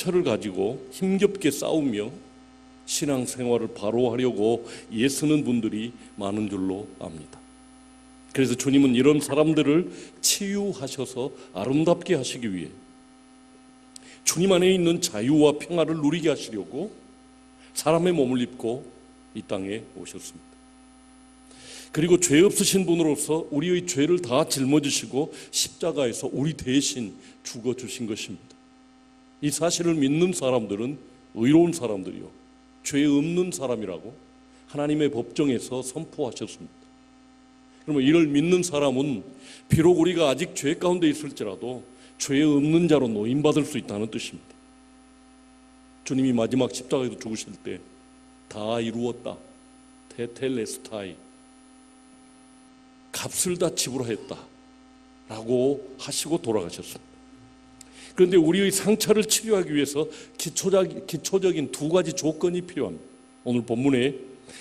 상처를 가지고 힘겹게 싸우며 신앙생활을 바로 하려고 애쓰는 분들이 많은 줄로 압니다. 그래서 주님은 이런 사람들을 치유하셔서 아름답게 하시기 위해 주님 안에 있는 자유와 평화를 누리게 하시려고 사람의 몸을 입고 이 땅에 오셨습니다. 그리고 죄 없으신 분으로서 우리의 죄를 다 짊어지시고 십자가에서 우리 대신 죽어주신 것입니다. 이 사실을 믿는 사람들은 의로운 사람들이요, 죄 없는 사람이라고 하나님의 법정에서 선포하셨습니다. 그러면 이를 믿는 사람은 비록 우리가 아직 죄 가운데 있을지라도 죄 없는 자로 노인받을 수 있다는 뜻입니다. 주님이 마지막 십자가에서 죽으실 때 다 이루었다, 테텔레스타이, 값을 다 지불하였다 라고 하시고 돌아가셨습니다. 그런데 우리의 상처를 치료하기 위해서 기초적인 두 가지 조건이 필요합니다. 오늘 본문에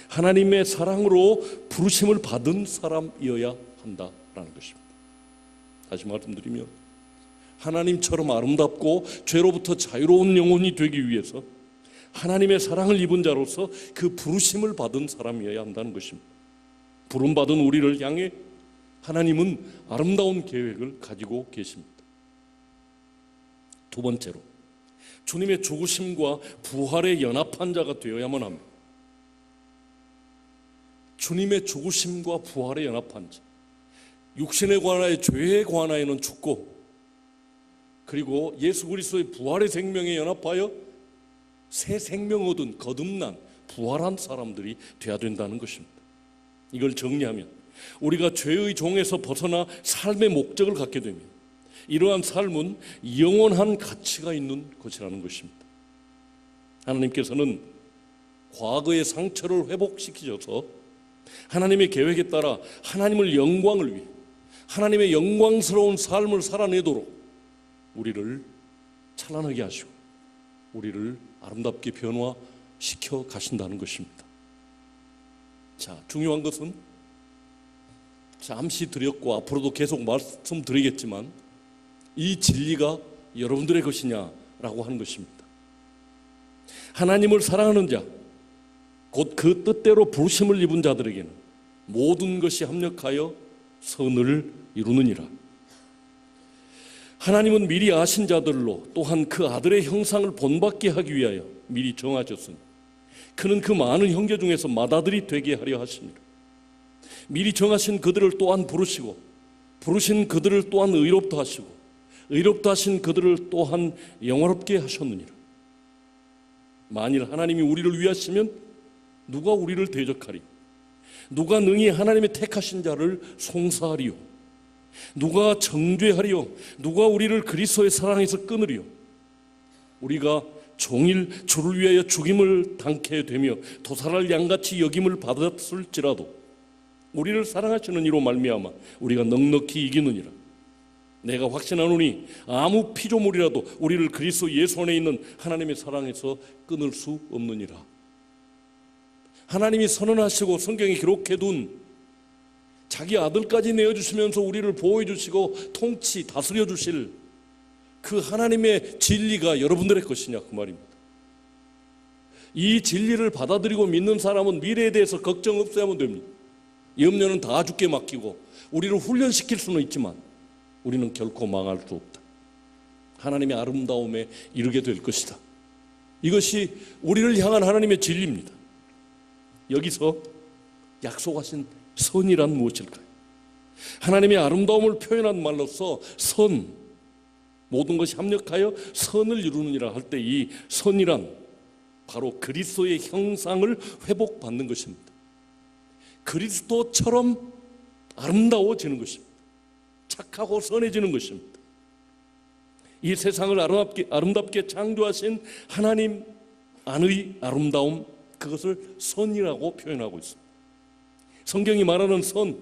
하나님의 사랑으로 부르심을 받은 사람이어야 한다라는 것입니다. 다시 말씀드리면 하나님처럼 아름답고 죄로부터 자유로운 영혼이 되기 위해서 하나님의 사랑을 입은 자로서 그 부르심을 받은 사람이어야 한다는 것입니다. 부름받은 우리를 향해 하나님은 아름다운 계획을 가지고 계십니다. 두 번째로, 주님의 죽으심과 부활에 연합한 자가 되어야만 합니다. 주님의 죽으심과 부활에 연합한 자, 육신에 관하여 죄에 관하여는 죽고, 그리고 예수 그리스도의 부활의 생명에 연합하여 새 생명 얻은 거듭난 부활한 사람들이 되어야 된다는 것입니다. 이걸 정리하면 우리가 죄의 종에서 벗어나 삶의 목적을 갖게 되면 이러한 삶은 영원한 가치가 있는 것이라는 것입니다. 하나님께서는 과거의 상처를 회복시키셔서 하나님의 계획에 따라 하나님의 영광을 위해 하나님의 영광스러운 삶을 살아내도록 우리를 찬란하게 하시고 우리를 아름답게 변화시켜 가신다는 것입니다. 자, 중요한 것은 잠시 드렸고 앞으로도 계속 말씀드리겠지만 이 진리가 여러분들의 것이냐라고 하는 것입니다. 하나님을 사랑하는 자, 곧 그 뜻대로 부르심을 입은 자들에게는 모든 것이 합력하여 선을 이루느니라. 하나님은 미리 아신 자들로 또한 그 아들의 형상을 본받게 하기 위하여 미리 정하셨으니 그는 그 많은 형제 중에서 맏아들이 되게 하려 하시니라. 미리 정하신 그들을 또한 부르시고 부르신 그들을 또한 의롭다 하시고 의롭다 하신 그들을 또한 영화롭게 하셨느니라. 만일 하나님이 우리를 위하시면 누가 우리를 대적하리요? 누가 능히 하나님의 택하신 자를 송사하리요? 누가 정죄하리요? 누가 우리를 그리스도의 사랑에서 끊으리요? 우리가 종일 주를 위하여 죽임을 당케 되며 도살할 양같이 여김을 받았을지라도 우리를 사랑하시는 이로 말미암아 우리가 넉넉히 이기느니라. 내가 확신하노니 아무 피조물이라도 우리를 그리스도 예수 안에 있는 하나님의 사랑에서 끊을 수 없느니라. 하나님이 선언하시고 성경에 기록해둔 자기 아들까지 내어주시면서 우리를 보호해 주시고 통치 다스려 주실 그 하나님의 진리가 여러분들의 것이냐 그 말입니다. 이 진리를 받아들이고 믿는 사람은 미래에 대해서 걱정 없어야 하면 됩니다. 염려는 다 주께 맡기고 우리를 훈련시킬 수는 있지만 우리는 결코 망할 수 없다. 하나님의 아름다움에 이르게 될 것이다. 이것이 우리를 향한 하나님의 진리입니다. 여기서 약속하신 선이란 무엇일까요? 하나님의 아름다움을 표현한 말로서 선, 모든 것이 합력하여 선을 이루느니라 할 때 이 선이란 바로 그리스도의 형상을 회복받는 것입니다. 그리스도처럼 아름다워지는 것입니다. 착하고 선해지는 것입니다. 이 세상을 아름답게 창조하신 하나님 안의 아름다움, 그것을 선이라고 표현하고 있습니다. 성경이 말하는 선,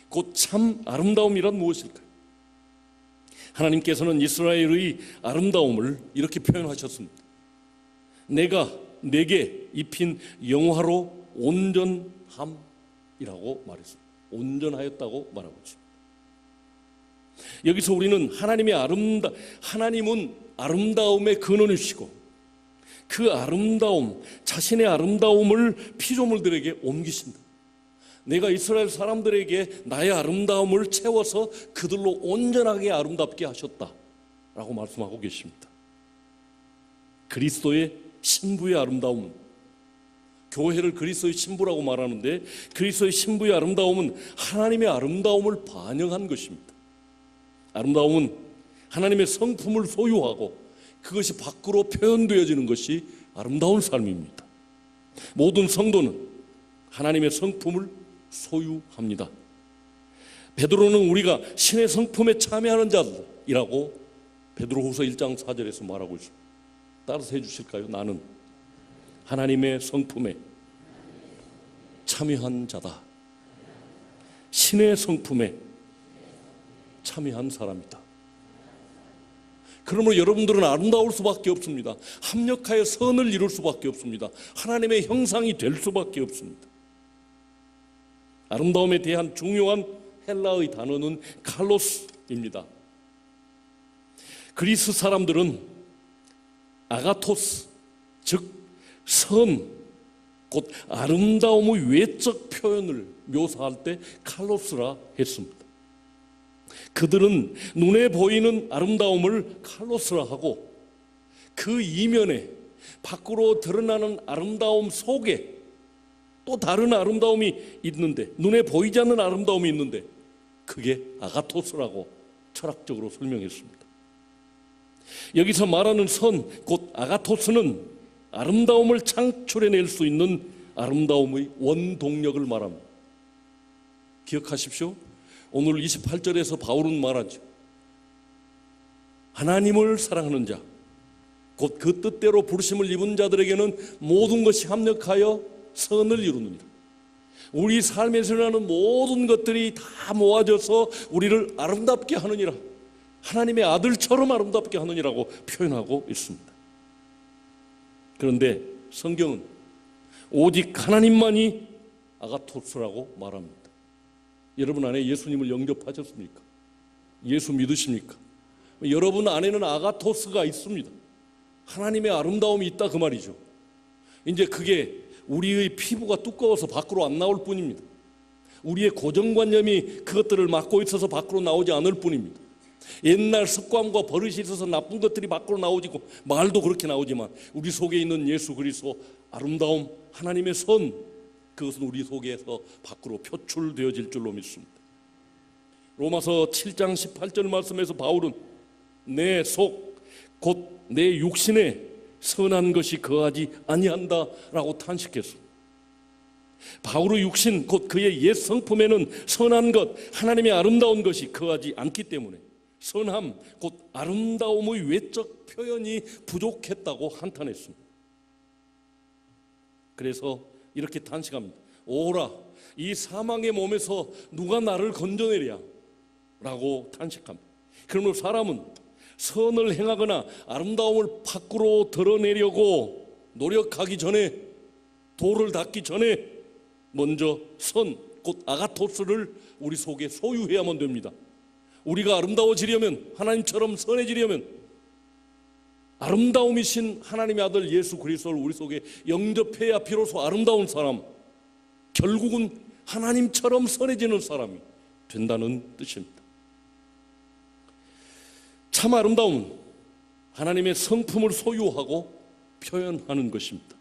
곧 참 아름다움이란 무엇일까요? 하나님께서는 이스라엘의 아름다움을 이렇게 표현하셨습니다. 내가 내게 입힌 영화로 온전함이라고 말했습니다. 온전하였다고 말하고 있습니다. 여기서 우리는 하나님은 아름다움의 근원이시고 그 아름다움, 자신의 아름다움을 피조물들에게 옮기신다. 내가 이스라엘 사람들에게 나의 아름다움을 채워서 그들로 온전하게 아름답게 하셨다라고 말씀하고 계십니다. 그리스도의 신부의 아름다움은, 교회를 그리스도의 신부라고 말하는데 그리스도의 신부의 아름다움은 하나님의 아름다움을 반영한 것입니다. 아름다움은 하나님의 성품을 소유하고 그것이 밖으로 표현되어지는 것이 아름다운 삶입니다. 모든 성도는 하나님의 성품을 소유합니다. 베드로는 우리가 신의 성품에 참여하는 자들이라고 베드로후서 1장 4절에서 말하고 있습니다. 따라서 해주실까요? 나는 하나님의 성품에 참여한 자다. 신의 성품에 참여한 사람이다. 그러므로 여러분들은 아름다울 수밖에 없습니다. 합력하여 선을 이룰 수밖에 없습니다. 하나님의 형상이 될 수밖에 없습니다. 아름다움에 대한 중요한 헬라의 단어는 칼로스입니다. 그리스 사람들은 아가토스, 즉 선, 곧 아름다움의 외적 표현을 묘사할 때 칼로스라 했습니다. 그들은 눈에 보이는 아름다움을 칼로스라 하고 그 이면에 밖으로 드러나는 아름다움 속에 또 다른 아름다움이 있는데, 눈에 보이지 않는 아름다움이 있는데 그게 아가토스라고 철학적으로 설명했습니다. 여기서 말하는 선, 곧 아가토스는 아름다움을 창출해낼 수 있는 아름다움의 원동력을 말합니다. 기억하십시오. 오늘 28절에서 바울은 말하죠. 하나님을 사랑하는 자, 곧 그 뜻대로 부르심을 입은 자들에게는 모든 것이 합력하여 선을 이루느니라. 우리 삶에서 일어나는 모든 것들이 다 모아져서 우리를 아름답게 하느니라. 하나님의 아들처럼 아름답게 하느니라고 표현하고 있습니다. 그런데 성경은 오직 하나님만이 아가토스라고 말합니다. 여러분 안에 예수님을 영접하셨습니까? 예수 믿으십니까? 여러분 안에는 아가토스가 있습니다. 하나님의 아름다움이 있다 그 말이죠. 이제 그게 우리의 피부가 두꺼워서 밖으로 안 나올 뿐입니다. 우리의 고정관념이 그것들을 막고 있어서 밖으로 나오지 않을 뿐입니다. 옛날 습관과 버릇이 있어서 나쁜 것들이 밖으로 나오지고 말도 그렇게 나오지만 우리 속에 있는 예수 그리스도 아름다움, 하나님의 선, 그것은 우리 속에서 밖으로 표출되어질 줄로 믿습니다. 로마서 7장 18절 말씀에서 바울은 내 속, 곧 내 육신에 선한 것이 거하지 아니한다라고 탄식했습니다. 바울의 육신, 곧 그의 옛 성품에는 선한 것, 하나님의 아름다운 것이 거하지 않기 때문에 선함, 곧 아름다움의 외적 표현이 부족했다고 한탄했습니다. 그래서 이렇게 탄식합니다. 오라, 이 사망의 몸에서 누가 나를 건져내랴 라고 탄식합니다. 그러므로 사람은 선을 행하거나 아름다움을 밖으로 드러내려고 노력하기 전에, 도를 닦기 전에 먼저 선, 곧 아가토스를 우리 속에 소유해야만 됩니다. 우리가 아름다워지려면, 하나님처럼 선해지려면 아름다움이신 하나님의 아들 예수 그리스도를 우리 속에 영접해야 비로소 아름다운 사람, 결국은 하나님처럼 선해지는 사람이 된다는 뜻입니다. 참 아름다움은 하나님의 성품을 소유하고 표현하는 것입니다.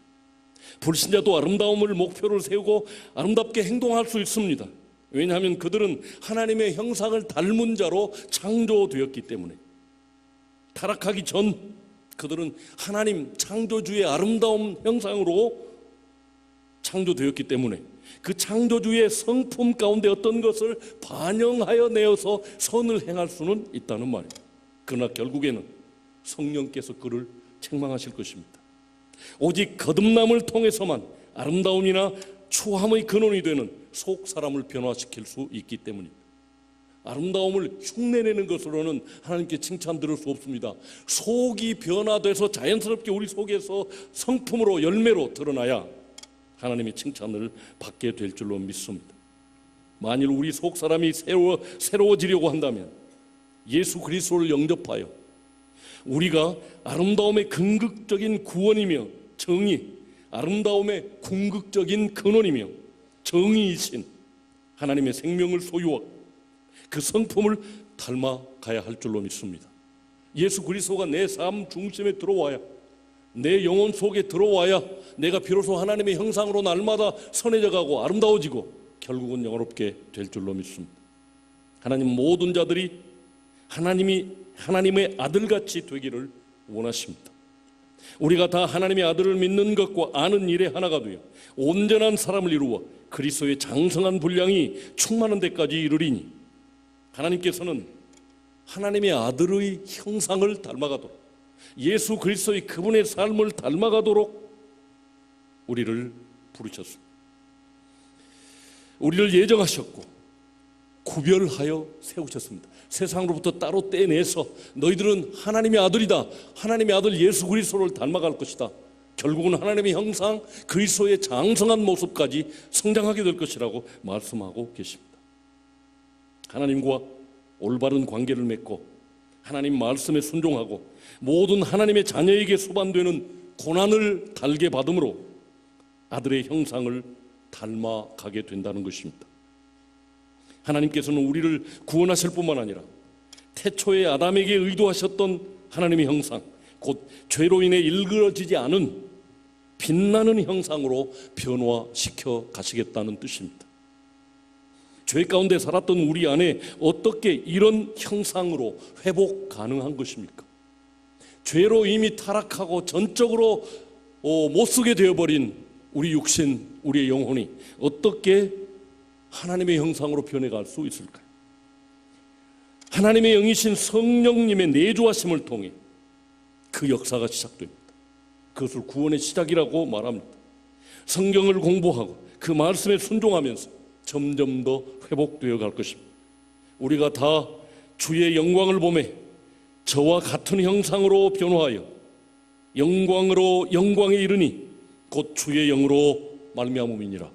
불신자도 아름다움을 목표로 세우고 아름답게 행동할 수 있습니다. 왜냐하면 그들은 하나님의 형상을 닮은 자로 창조되었기 때문에. 타락하기 전 그들은 하나님 창조주의 아름다운 형상으로 창조되었기 때문에 그 창조주의 성품 가운데 어떤 것을 반영하여 내어서 선을 행할 수는 있다는 말입니다. 그러나 결국에는 성령께서 그를 책망하실 것입니다. 오직 거듭남을 통해서만 아름다움이나 추함의 근원이 되는 속 사람을 변화시킬 수 있기 때문입니다. 아름다움을 흉내내는 것으로는 하나님께 칭찬 들을 수 없습니다. 속이 변화돼서 자연스럽게 우리 속에서 성품으로 열매로 드러나야 하나님의 칭찬을 받게 될 줄로 믿습니다. 만일 우리 속 사람이 새로워지려고 한다면 예수 그리스도를 영접하여 우리가 아름다움의 궁극적인 구원이며 정의, 아름다움의 궁극적인 근원이며 정의이신 하나님의 생명을 소유하고 그 성품을 닮아가야 할 줄로 믿습니다. 예수 그리스도가 내 삶 중심에 들어와야, 내 영혼 속에 들어와야 내가 비로소 하나님의 형상으로 날마다 선해져 가고 아름다워지고 결국은 영원롭게 될 줄로 믿습니다. 하나님 모든 자들이 하나님의 아들같이 되기를 원하십니다. 우리가 다 하나님의 아들을 믿는 것과 아는 일에 하나가 되어 온전한 사람을 이루어 그리스도의 장성한 분량이 충만한 데까지 이르리니, 하나님께서는 하나님의 아들의 형상을 닮아가도록, 예수 그리스도의 그분의 삶을 닮아가도록 우리를 부르셨습니다. 우리를 예정하셨고 구별하여 세우셨습니다. 세상으로부터 따로 떼내서 너희들은 하나님의 아들이다, 하나님의 아들 예수 그리스도를 닮아갈 것이다, 결국은 하나님의 형상 그리스도의 장성한 모습까지 성장하게 될 것이라고 말씀하고 계십니다. 하나님과 올바른 관계를 맺고 하나님 말씀에 순종하고 모든 하나님의 자녀에게 수반되는 고난을 달게 받음으로 아들의 형상을 닮아가게 된다는 것입니다. 하나님께서는 우리를 구원하실 뿐만 아니라 태초에 아담에게 의도하셨던 하나님의 형상, 곧 죄로 인해 일그러지지 않은 빛나는 형상으로 변화시켜 가시겠다는 뜻입니다. 죄 가운데 살았던 우리 안에 어떻게 이런 형상으로 회복 가능한 것입니까? 죄로 이미 타락하고 전적으로 못쓰게 되어버린 우리 육신, 우리의 영혼이 어떻게 하나님의 형상으로 변해갈 수 있을까요? 하나님의 영이신 성령님의 내주하심을 통해 그 역사가 시작됩니다. 그것을 구원의 시작이라고 말합니다. 성경을 공부하고 그 말씀에 순종하면서 점점 더 회복되어 갈 것입니다. 우리가 다 주의 영광을 보매 저와 같은 형상으로 변화하여 영광에 이르니 곧 주의 영으로 말미암음이니라.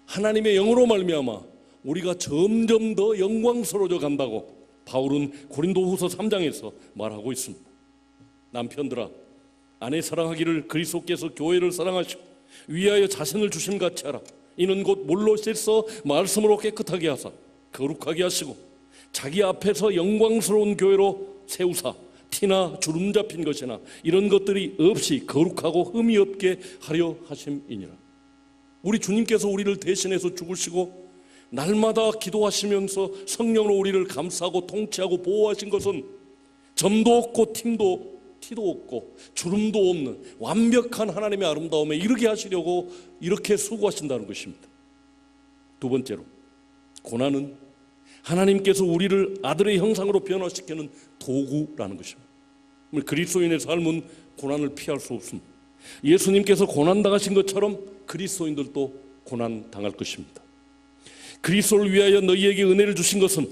하나님의 영으로 말미암아 우리가 점점 더 영광스러워져 간다고 바울은 고린도후서 3장에서 말하고 있습니다. 남편들아, 아내 사랑하기를 그리스도께서 교회를 사랑하시고 위하여 자신을 주심 같이 하라. 이는 곧 물로 씻어 말씀으로 깨끗하게 하사 거룩하게 하시고 자기 앞에서 영광스러운 교회로 세우사 티나 주름 잡힌 것이나 이런 것들이 없이 거룩하고 흠이 없게 하려 하심이니라. 우리 주님께서 우리를 대신해서 죽으시고 날마다 기도하시면서 성령으로 우리를 감싸고 통치하고 보호하신 것은 점도 없고 티도 없고 주름도 없는 완벽한 하나님의 아름다움에 이르게 하시려고 이렇게 수고하신다는 것입니다. 두 번째로, 고난은 하나님께서 우리를 아들의 형상으로 변화시키는 도구라는 것입니다. 그리스도인의 삶은 고난을 피할 수 없습니다. 예수님께서 고난당하신 것처럼 그리스도인들도 고난당할 것입니다. 그리스도를 위하여 너희에게 은혜를 주신 것은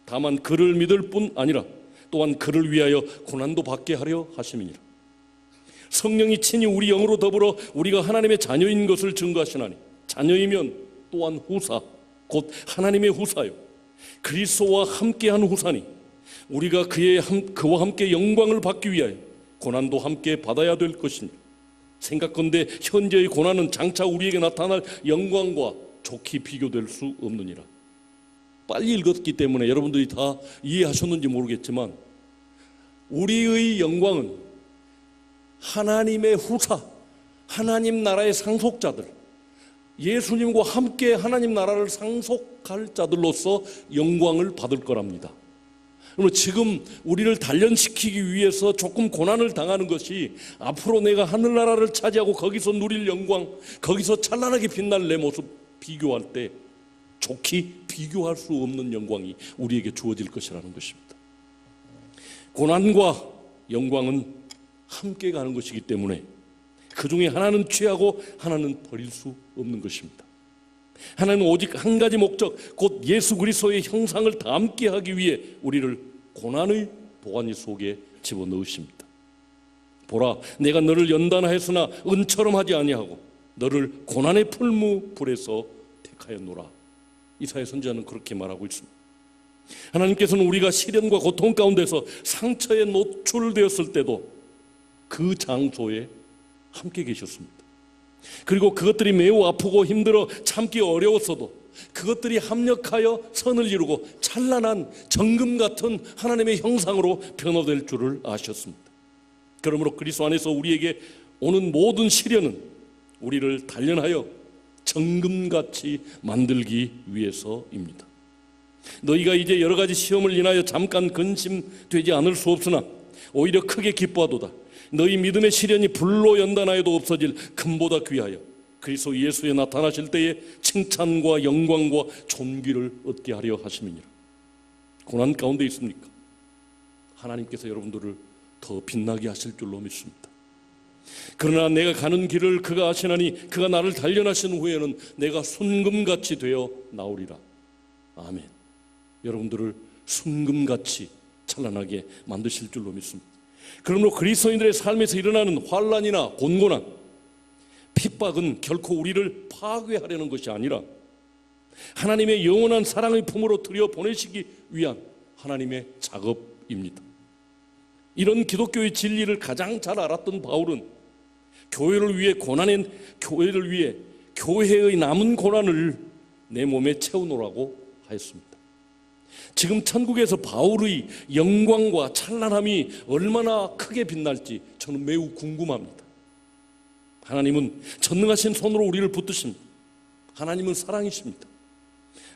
다만 그를 믿을 뿐 아니라 또한 그를 위하여 고난도 받게 하려 하심이니라. 성령이 친히 우리 영으로 더불어 우리가 하나님의 자녀인 것을 증거하시나니 자녀이면 또한 후사, 곧 하나님의 후사요 그리스도와 함께한 후사니 우리가 그와 함께 영광을 받기 위하여 고난도 함께 받아야 될 것이니 생각건대 현재의 고난은 장차 우리에게 나타날 영광과 좋게 비교될 수 없느니라. 빨리 읽었기 때문에 여러분들이 다 이해하셨는지 모르겠지만 우리의 영광은 하나님의 후사, 하나님 나라의 상속자들, 예수님과 함께 하나님 나라를 상속할 자들로서 영광을 받을 거랍니다. 그러면 지금 우리를 단련시키기 위해서 조금 고난을 당하는 것이 앞으로 내가 하늘나라를 차지하고 거기서 누릴 영광, 거기서 찬란하게 빛날 내 모습 비교할 때 좋게 비교할 수 없는 영광이 우리에게 주어질 것이라는 것입니다. 고난과 영광은 함께 가는 것이기 때문에 그 중에 하나는 취하고 하나는 버릴 수 없는 것입니다. 하나는 오직 한 가지 목적, 곧 예수 그리스도의 형상을 닮게 하기 위해 우리를 고난의 도가니 속에 집어넣으십니다. 보라, 내가 너를 연단하였으나 은처럼 하지 아니하고 너를 고난의 풀무 불에서 택하였노라. 이사야 선지자는 그렇게 말하고 있습니다. 하나님께서는 우리가 시련과 고통 가운데서 상처에 노출되었을 때도 그 장소에 함께 계셨습니다. 그리고 그것들이 매우 아프고 힘들어 참기 어려웠어도 그것들이 합력하여 선을 이루고 찬란한 정금 같은 하나님의 형상으로 변화될 줄을 아셨습니다. 그러므로 그리스도 안에서 우리에게 오는 모든 시련은 우리를 단련하여 정금같이 만들기 위해서입니다. 너희가 이제 여러 가지 시험을 인하여 잠깐 근심되지 않을 수 없으나 오히려 크게 기뻐하도다. 너희 믿음의 시련이 불로 연단하여도 없어질 금보다 귀하여 그리스도 예수에 나타나실 때에 칭찬과 영광과 존귀를 얻게 하려 하심이니라. 고난 가운데 있습니까? 하나님께서 여러분들을 더 빛나게 하실 줄로 믿습니다. 그러나 내가 가는 길을 그가 아시나니 그가 나를 단련하신 후에는 내가 순금같이 되어 나오리라. 아멘. 여러분들을 순금같이 찬란하게 만드실 줄로 믿습니다. 그러므로 그리스도인들의 삶에서 일어나는 환난이나 곤고난, 핍박은 결코 우리를 파괴하려는 것이 아니라 하나님의 영원한 사랑의 품으로 들여보내시기 위한 하나님의 작업입니다. 이런 기독교의 진리를 가장 잘 알았던 바울은 교회를 위해 교회의 남은 고난을 내 몸에 채우노라고 하였습니다. 지금 천국에서 바울의 영광과 찬란함이 얼마나 크게 빛날지 저는 매우 궁금합니다. 하나님은 전능하신 손으로 우리를 붙드십니다. 하나님은 사랑이십니다.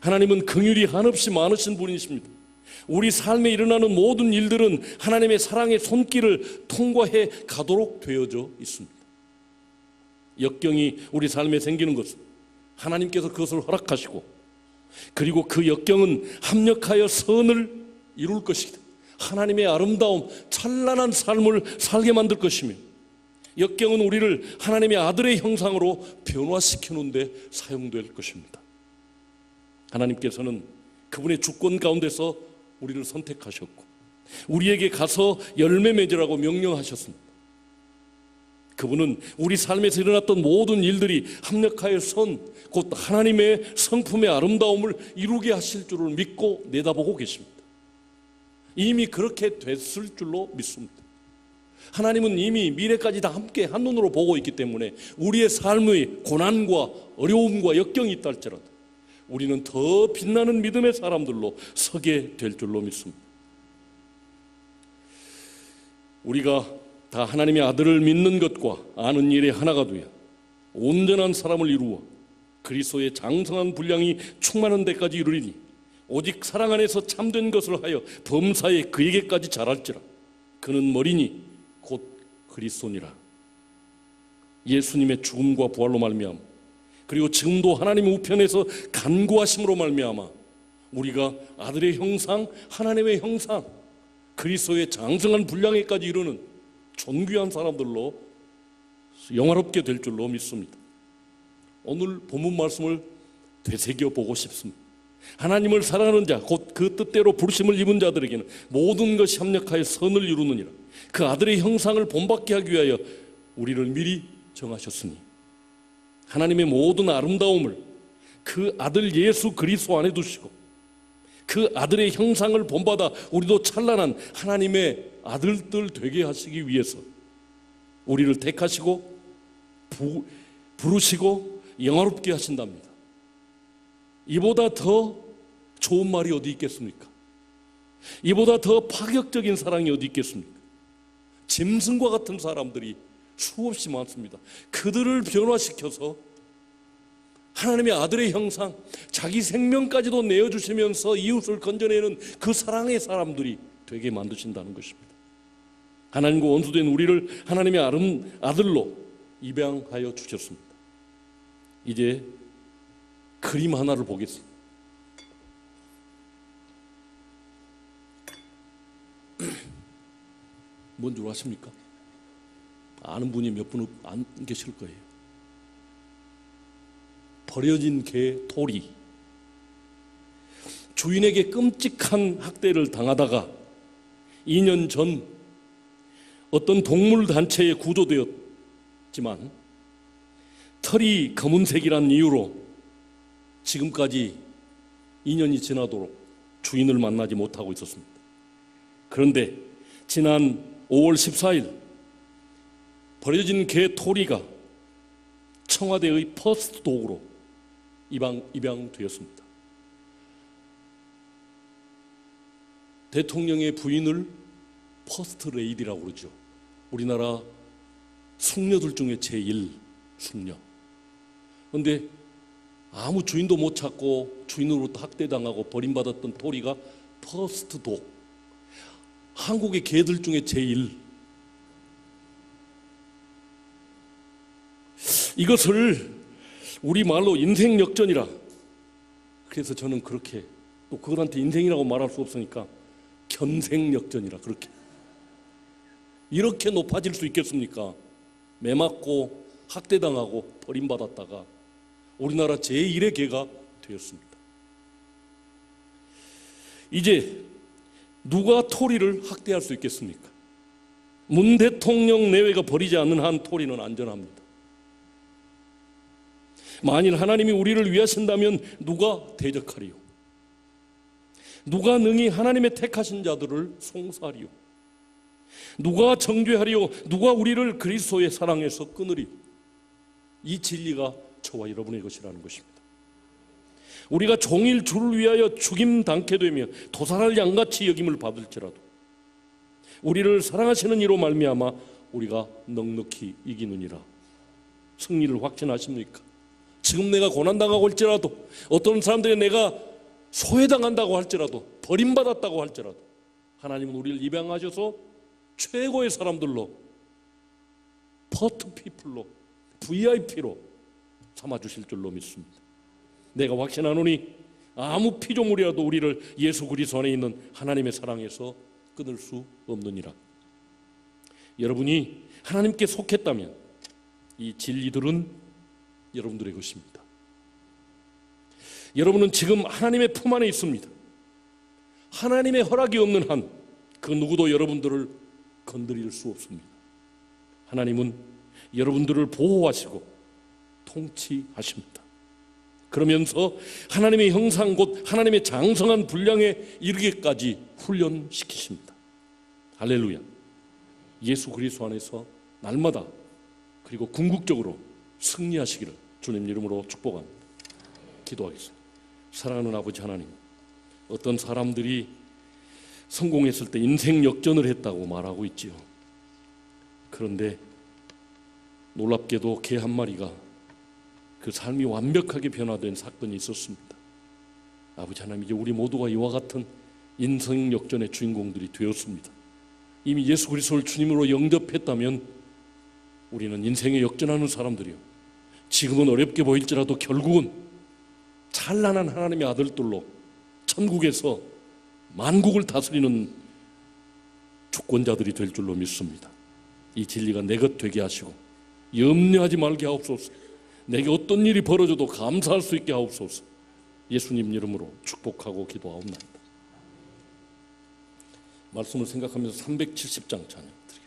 하나님은 긍휼이 한없이 많으신 분이십니다. 우리 삶에 일어나는 모든 일들은 하나님의 사랑의 손길을 통과해 가도록 되어져 있습니다. 역경이 우리 삶에 생기는 것은 하나님께서 그것을 허락하시고 그리고 그 역경은 합력하여 선을 이룰 것이다. 하나님의 아름다움, 찬란한 삶을 살게 만들 것이며 역경은 우리를 하나님의 아들의 형상으로 변화시키는 데 사용될 것입니다. 하나님께서는 그분의 주권 가운데서 우리를 선택하셨고 우리에게 가서 열매 맺으라고 명령하셨습니다. 그분은 우리 삶에서 일어났던 모든 일들이 합력하여 곧 하나님의 성품의 아름다움을 이루게 하실 줄을 믿고 내다보고 계십니다. 이미 그렇게 됐을 줄로 믿습니다. 하나님은 이미 미래까지 다 함께 한눈으로 보고 있기 때문에 우리의 삶의 고난과 어려움과 역경이 있다 할지라도 우리는 더 빛나는 믿음의 사람들로 서게 될 줄로 믿습니다. 우리가 다 하나님의 아들을 믿는 것과 아는 일에 하나가 되어 온전한 사람을 이루어 그리스도의 장성한 분량이 충만한 데까지 이르리니 오직 사랑 안에서 참된 것을 하여 범사에 그에게까지 자랄지라. 그는 머리니 곧 그리스도니라. 예수님의 죽음과 부활로 말미암아 그리고 지금도 하나님 우편에서 간구하심으로 말미암아 우리가 아들의 형상, 하나님의 형상, 그리스도의 장성한 분량에까지 이르는 존귀한 사람들로 영화롭게 될 줄로 믿습니다. 오늘 본문 말씀을 되새겨 보고 싶습니다. 하나님을 사랑하는 자, 곧 그 뜻대로 부르심을 입은 자들에게는 모든 것이 합력하여 선을 이루느니라. 그 아들의 형상을 본받게 하기 위하여 우리를 미리 정하셨으니 하나님의 모든 아름다움을 그 아들 예수 그리스도 안에 두시고 그 아들의 형상을 본받아 우리도 찬란한 하나님의 아들들 되게 하시기 위해서 우리를 택하시고 부르시고 영화롭게 하신답니다. 이보다 더 좋은 말이 어디 있겠습니까? 이보다 더 파격적인 사랑이 어디 있겠습니까? 짐승과 같은 사람들이 수없이 많습니다. 그들을 변화시켜서 하나님의 아들의 형상, 자기 생명까지도 내어주시면서 이웃을 건져내는 그 사랑의 사람들이 되게 만드신다는 것입니다. 하나님과 원수된 우리를 하나님의 아들로 입양하여 주셨습니다. 이제 그림 하나를 보겠습니다. 뭔 줄 아십니까? 아는 분이 몇 분 안 계실 거예요. 버려진 개 토리. 주인에게 끔찍한 학대를 당하다가 2년 전 어떤 동물 단체에 구조되었지만 털이 검은색이란 이유로 지금까지 2년이 지나도록 주인을 만나지 못하고 있었습니다. 그런데 지난 5월 14일 버려진 개 토리가 청와대의 퍼스트 독으로 입양되었습니다. 대통령의 부인을 퍼스트 레이디라고 그러죠. 우리나라 숙녀들 중에 제1 숙녀. 그런데 아무 주인도 못 찾고 주인으로부터 학대당하고 버림받았던 토리가 퍼스트 독. 한국의 개들 중에 제1. 이것을 우리말로 인생 역전이라. 그래서 저는 그렇게, 또 그들한테 인생이라고 말할 수 없으니까 견생 역전이라. 그렇게 이렇게 높아질 수 있겠습니까? 매맞고 학대당하고 버림받았다가 우리나라 제1의 개가 되었습니다. 이제 누가 토리를 학대할 수 있겠습니까? 문 대통령 내외가 버리지 않는 한 토리는 안전합니다. 만일 하나님이 우리를 위하신다면 누가 대적하리요? 누가 능히 하나님의 택하신 자들을 송사하리요? 누가 정죄하리요? 누가 우리를 그리스도의 사랑에서 끊으리요? 이 진리가 저와 여러분의 것이라는 것입니다. 우리가 종일 주를 위하여 죽임 당케 되며 도살할 양같이 여김을 받을지라도 우리를 사랑하시는 이로 말미암아 우리가 넉넉히 이기느니라. 승리를 확신하십니까? 지금 내가 고난당하고 할지라도, 어떤 사람들이 내가 소외당한다고 할지라도, 버림받았다고 할지라도 하나님은 우리를 입양하셔서 최고의 사람들로, 퍼트 피플로, VIP로 삼아주실 줄로 믿습니다. 내가 확신하노니 아무 피조물이라도 우리를 예수 그리스도 안에 있는 하나님의 사랑에서 끊을 수 없느니라. 여러분이 하나님께 속했다면 이 진리들은 여러분들의 것입니다. 여러분은 지금 하나님의 품 안에 있습니다. 하나님의 허락이 없는 한 그 누구도 여러분들을 건드릴 수 없습니다. 하나님은 여러분들을 보호하시고 통치하십니다. 그러면서 하나님의 형상 곧 하나님의 장성한 분량에 이르기까지 훈련시키십니다. 할렐루야. 예수 그리스도 안에서 날마다 그리고 궁극적으로 승리하시기를 주님 이름으로 축복합니다. 기도하겠습니다. 사랑하는 아버지 하나님, 어떤 사람들이 성공했을 때 인생 역전을 했다고 말하고 있지요. 그런데 놀랍게도 개 한 마리가 그 삶이 완벽하게 변화된 사건이 있었습니다. 아버지 하나님, 이제 우리 모두가 이와 같은 인생 역전의 주인공들이 되었습니다. 이미 예수 그리스도를 주님으로 영접했다면 우리는 인생에 역전하는 사람들이요, 지금은 어렵게 보일지라도 결국은 찬란한 하나님의 아들들로 천국에서 만국을 다스리는 주권자들이 될 줄로 믿습니다. 이 진리가 내 것 되게 하시고 염려하지 말게 하옵소서. 내게 어떤 일이 벌어져도 감사할 수 있게 하옵소서. 예수님 이름으로 축복하고 기도하옵나이다. 말씀을 생각하면서 370장 찬양 드리겠습니다.